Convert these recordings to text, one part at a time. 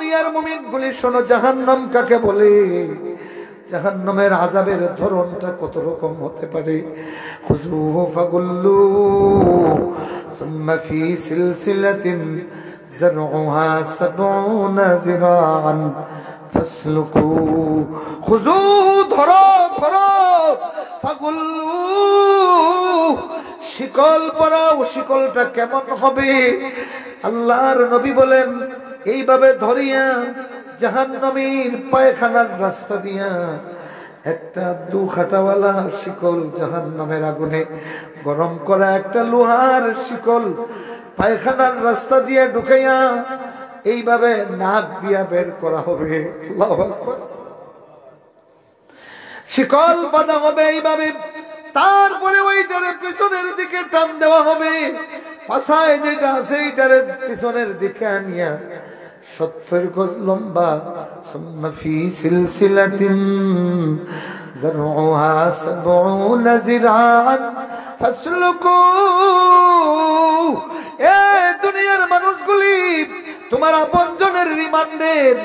দুনিয়ার মুমিনগুলি শোনো, জাহান্নাম কাকে বলে, জাহান্নামের আযাবের ধরনটা কত রকম হতে পারে। খুযুহু ফাগুল্লু সুম্মা ফি সিলসিলাতিন যারউহা ৭০ যিরাআন ফাসলুকু। খুযুহু ধরো ধরো, ফাগুল্লু শিকল পরাও। শিকলটা কেমন হবে? আল্লাহর নবী বলেন, এইভাবে ধরিয়া জাহান্নামীর পায়খানার রাস্তা দিয়া একটা দুখাটাওয়ালা শিকল, জাহান্নামের আগুনে গরম করা একটা লোহার শিকল পায়খানার রাস্তা দিয়ে ঢুকাইয়া এইভাবে নাক দিয়া বের করা হবে। আল্লাহু আকবার। শিকল বাঁধা হবে এইভাবে, তারপরে ওইটারে পিছনের দিকে টান দেওয়া হবে। পাছায় যেটা আছে এইটারে পিছনের দিকে আনিয়া ৭০ গজ লম্বা, সুম্মা ফি সিলসিলাতিন যারউহা ৭০ যিরাআন ফাসলুকু। এ দুনিয়ার মানুষগুলি, তোমার আপনজনের রিমান্ডের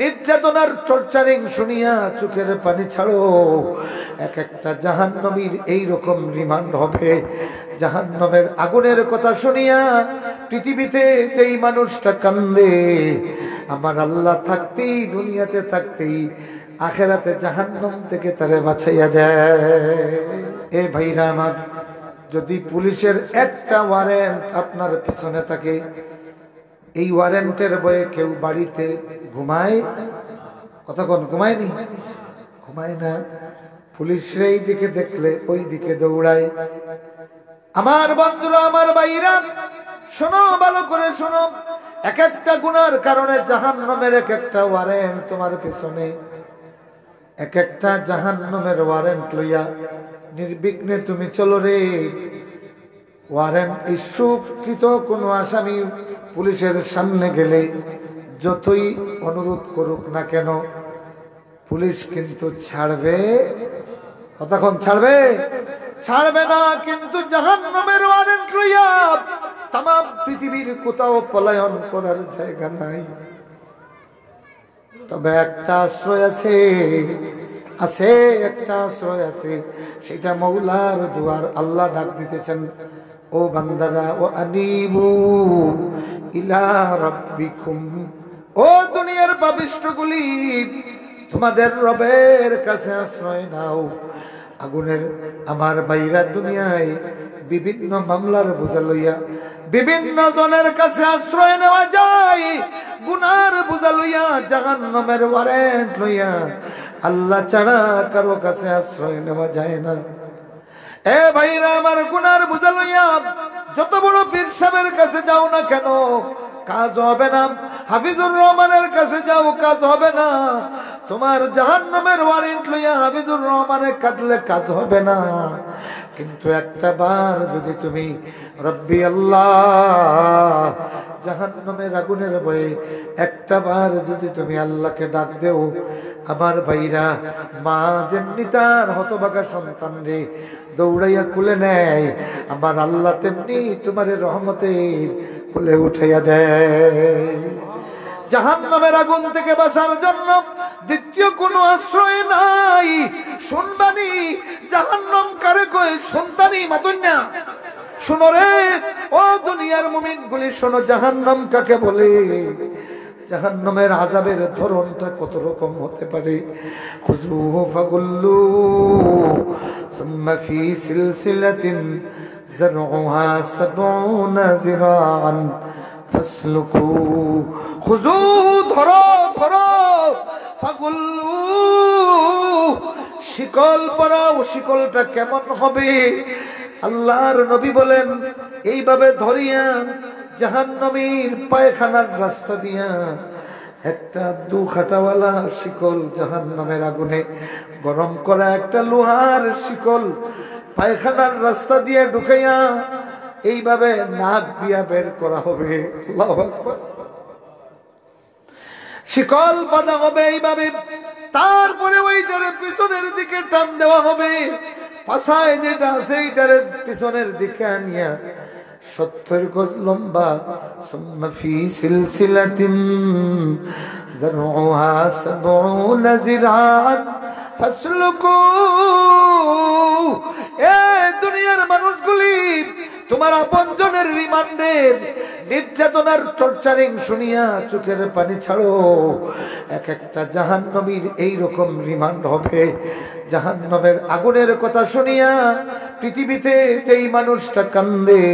নির্যাতনার টর্চারিং শুনিয়া চোখের পানি ছাড়ো। এক একটা জাহান্নামীর এইরকম রিমান্ড হবে। জাহান্নামের আগুনের কথা শুনিয়া পৃথিবীতে যেই মানুষটা কান্দে, আমার আল্লাহ থাকতেই, দুনিয়াতে থাকতেই আখেরাতে জাহান্নাম থেকে তারে বাঁচাইয়া যায়। এ ভাইরা আমার, যদি পুলিশের একটা ওয়ারেন্ট আপনার পিছনে থাকে, এই ওয়ারেন্টের বয়ে কেউ বাড়িতে ঘুমায়? কতক্ষণ ঘুমায়নি? ঘুমায় না। পুলিশের এই দিকে দেখলে ওই দিকে দৌড়ায়। আমার বন্ধুরা, আমার ভাইরা, শোনো, ভালো করে শোনো। এক একটা গুনার কারণে জাহান্নামের এক একটা ওয়ারেন্ট তোমার পিছনে। এক একটা জাহান্নামের ওয়ারেন্ট লইয়া নির্বিঘ্নে তুমি চলো রে। ওয়ারেন্ট ইস্যুকৃত কোনো আসামি পুলিশের সামনে গেলে যতই অনুরোধ করুক না কেন, পুলিশ কিন্তু ছাড়বে। কতক্ষণ ছাড়বে? ছাড়বে না। কিন্তু জাহান্নামের ওয়ারেন্ট লইয়া তাম পৃথিবীর কোথাও পলায়ন করার জায়গা নাই। তবে একটা আশ্রয় আছে, আছে একটা আশ্রয় আছে, সেটা মৌলার দুয়ার। আল্লাহ ডাক দিতেছেন, ও বান্দারা, ও আনিবু ইলা রাব্বিকুম। ও দুনিয়ার পাপিষ্ঠগুলি, তোমাদের রবের কাছে আশ্রয় নাও। আগুনের আমার বাইরা দুনিয়ায় বিভিন্ন মামলার বোঝা লইয়া বিভিন্ন জনের কাছে আশ্রয় নেওয়া যায়। গুনার বোঝা লইয়া, জাহান্নামের ওয়ারেন্ট লইয়া আল্লাহ ছাড়া কারো কাছে আশ্রয় নেওয়া যায় না। এ ভাইরা আমার, গুনার বোঝা লইয়া যত বড় পীর সাহেবের কাছে যাও না কেন, কাজ হবে না। হাফিজুর রহমানের কাছে যাও, কাজ হবে না। তোমার জাহান্নামের ওয়ারেন্ট লইয়া হাফিজুর রহমানে কাঁদলে কাজ হবে না। কিন্তু একটা বার যদি তুমি রব্বি আল্লাহ, জাহান্নামের আগুনের ভয়ে একটা বার যদি তুমি আল্লাহকে ডাক দেও, আমার ভাইরা, মা যেমনি তার হতভাগা সন্তান রে দৌড়াইয়া কুলে নেয়, আমার আল্লাহ তেমনি তোমার রহমতের কুলে উঠাইয়া দেয়। জাহান্নামের আগুন থেকে বাঁচার জন্য দ্বিতীয় কোনো আশ্রয় নাই। শুনবানি, জাহান্নাম কারে কয়? সন্তানই মাতন্যা। শোনো রে ও দুনিয়ার মুমিনগুলি, শোনো, জাহান্নাম কাকে বলে, জাহান্নামের আযাবের ধরনটা কত রকম হতে পারে। খুযুহু ফাগুল্লু সুম্মা ফি সিলসিলাতিন যারউহা ৭০ যিরাআন ফাসলুকু। খুযুহু ধরো ধরো, ফাগুল্লু শিকল পরাও। শিকলটা কেমন হবে? আল্লাহর নবী বলেন, এইভাবে ধরিয়া জাহান্নামীর পায়খানার রাস্তা দিয়া একটা দুখাটাওয়ালা শিকল, জাহান্নামের আগুনে গরম করা একটা লোহার শিকল পায়খানার রাস্তা দিয়ে ঢুকাইয়া এইভাবে নাক দিয়া বের করা হবে। আল্লাহু আকবার। শিকল বাঁধা হবে এইভাবে, তারপরে ওইটারে পিছনের দিকে টান দেওয়া হবে। পাছায় যেটা আছে এইটারে পিছনের দিকে আনিয়া ৭০ গজ লম্বা, সুম্মা ফি সিলসিলাতিন زرعها 70 জিরাআন ফাসলুকু। এ দুনিয়ার মানুষগুলি, তোমার আপনজনের রিমান্ডের নির্যাতনার টর্চারিং শুনিয়া চোখের পানি ছাড়ো। এক একটা জাহান্নামীর এইরকম রিমান্ড হবে। জাহান্নামের আগুনের কথা শুনিয়া পৃথিবীতে যেই মানুষটা কান্দে,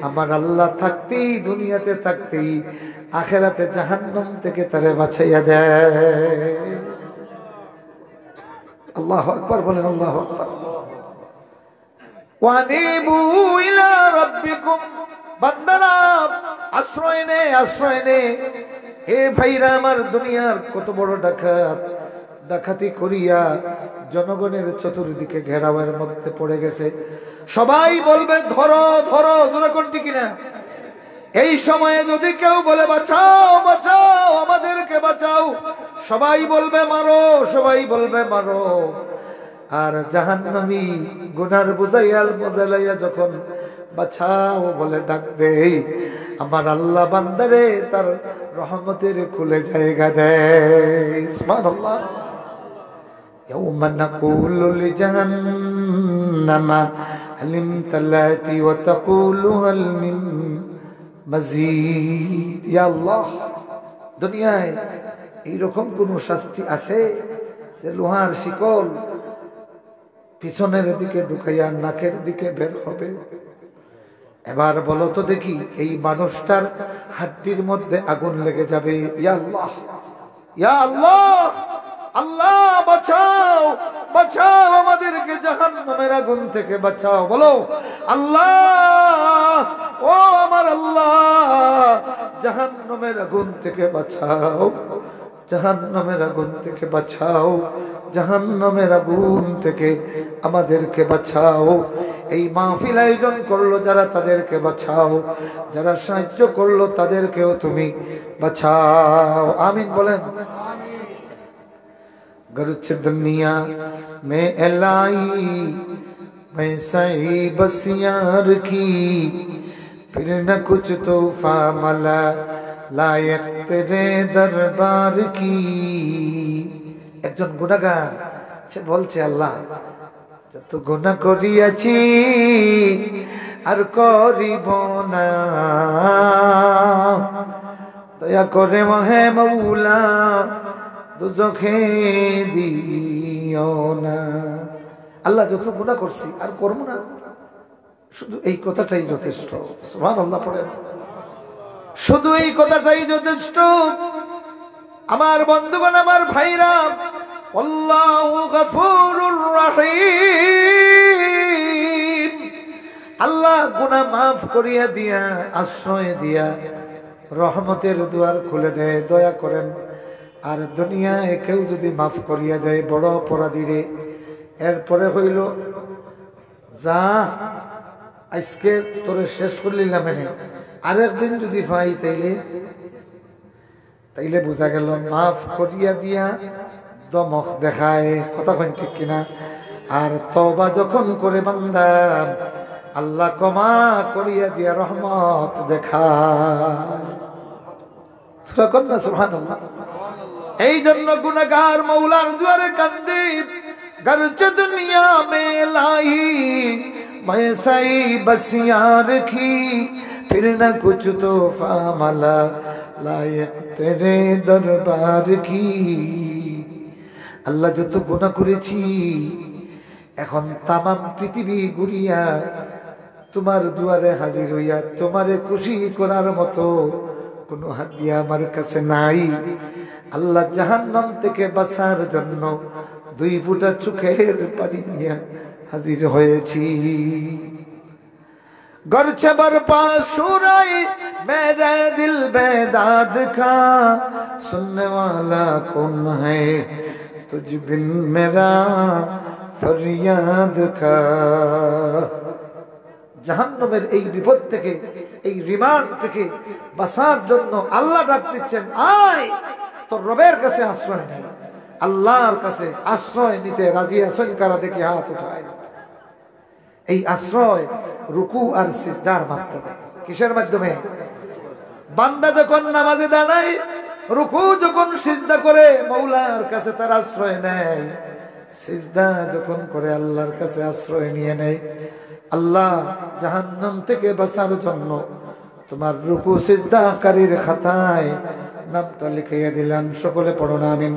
আমার আল্লাহ থাকতেই, দুনিয়াতে থাকতেই আখেরাতে জাহান্নাম থেকে তারে বাঁচাইয়া দেয়। আল্লাহু আকবার বলেন, আল্লাহু আকবার। ওয়ানিবু ইলা রাব্বিকুম, বান্দারা আশ্রয় নে, আশ্রয় নে। এ ভাইরা আমার, দুনিয়ার কত বড় ডাকাত ডাকাতি করিয়া জনগণের চতুর্দিকে ঘেরাওয়ের মধ্যে পড়ে গেছে। সবাই বলবে ধরো ধরো, জোরে কোন ঠিক কিনা? এই সময়ে যদি কেউ বলে বাঁচাও বাঁচাও, আমাদেরকে বাঁচাও, সবাই বলবে মারো, সবাই বলবে মারো। আর জাহান্নামী গুনার বুঝাইয়াল বদলাইয়া যখন বাঁচাও বলে ডাক দেই, আমার আল্লাহ বান্দারে তার রহমতের খুলে জায়গা দেয়। সুবহানাল্লাহ। ইয়াউমা নাকুলু লিজাহান্নামা হালিম তালাতি ওয়া তাকুলু হাল মিন মাজিদ। ইয়া আল্লাহ, দুনিয়ায় এইরকম কোন শাস্তি আছে যে লোহার শিকল পিছনের দিকে ঢুকাইয়া নাকের দিকে বের হবে? এবার বলো তো দেখি, এই মানুষটার হাড্ডির মধ্যে আগুন লেগে যাবে। ইয়া আল্লাহ, ইয়া আল্লাহ, আল্লাহ বাঁচাও বাঁচাও, আমাদেরকে জাহান্নামের আগুন থেকে বাঁচাও। বলো আল্লাহ, ও আমার আল্লাহ, জাহান্নামের আগুন থেকে বাঁচাও, জাহান্নামের আগুন থেকে বাঁচাও, জাহান্নামের আগুন থেকে আমাদেরকে বাঁচাও। এই মাহফিল আয়োজন করলো যারা, তাদেরকে বাঁচাও। যারা সাহায্য করলো তাদেরকেও তুমি বাঁচাও। আমিন বলেন। गर्च दुनिया में एलाई मैं सही बस यार की, फिर न कुछ तोहफा मला लायक तेरे दरबार की। একজন গুনাহগার, সে বলছে আল্লাহ যত গুনাহ করিয়াছি আর করিব না, দয়া করে হে মাওলা দুজখে দিও না। আল্লাহ যত গুনাহ করছি আর করব না, শুধু এই কথাটাই যথেষ্ট। সুবহানাল্লাহ পড়েন। শুধু এই কথাটাই যথেষ্ট। আমার বন্ধুগণ, আমার ভাইরা, আল্লাহু গফুরুর রহিম। আল্লাহ গুনাহ মাফ করিয়া দিয়া, আশ্রয় দিয়া রহমতের দুয়ার খুলে দেয়। দয়া করেন। আর দুনিয়ায় কেউ যদি মাফ করিয়া দেয় বড় অপরাধীরে, এরপরে হইল যা আজকে তোরে শেষ করলিলাম, আরেকদিন যদি পাই তাইলে বোঝা গেল মাফ করিয়া দিয়া দমক দেখায়। কথা কন ঠিক কিনা? আর তওবা যখন করে বান্দা, আল্লাহ ক্ষমা করিয়া দিয়া রহমত দেখায়। সূরা কন্যা। সুবহানাল্লাহ। এই জন্য গুনাহগার মৌলার দুয়ারে কান্দে। গরচ দুনিয়া মে লাই मैं सही बस यार की, फिर न कुछ तोहफा मला लायक तेरे दरबार की। আল্লাহ যত গুনাহ করেছি, এখন তামাম পৃথিবী ঘুরিয়া তোমার দুয়ারে হাজির হইয়া তোমারে খুশি করার মতো কোনো হাদিয়া আমার কাছে নাই। আল্লাহ জাহান্নাম থেকে বাঁচার জন্য 2 ফোঁটা চোখের পানি নিয়ে হাজির হয়েছি। গরছে বরপা সুরাই মেরে দিল বেদাদ কা, सुनने वाला कौन है तुझ बिन मेरा फरियाद का। জাহান্নামের এই বিপদ থেকে, এই রিমান্ড থেকে বাঁচার জন্য আল্লাহ ডাক দিচ্ছেন, আয় তোর রবের কাছে আশ্রয় নে। আল্লাহর কাছে আশ্রয় নিতে রাজি আছেন কারা? দেখি হাত উঠায়। এই আশ্রয় রুকু আর সিজদার মাধ্যমে। কিসের মাধ্যমে? বান্দা যখন নামাজে দাঁড়ায় রুকু যখন সিজদা করে মৌলার কাছে তার আশ্রয় নেয়, সিজদা যখন করে আল্লাহর কাছে আশ্রয় নিয়ে নেয়, আল্লাহ জাহান্নাম থেকে বাঁচার জন্য তোমার রুকু সিজদাকারীর খাতায় নামটা লিখিয়ে দিলেন। সকলে পড়ুন আমিন।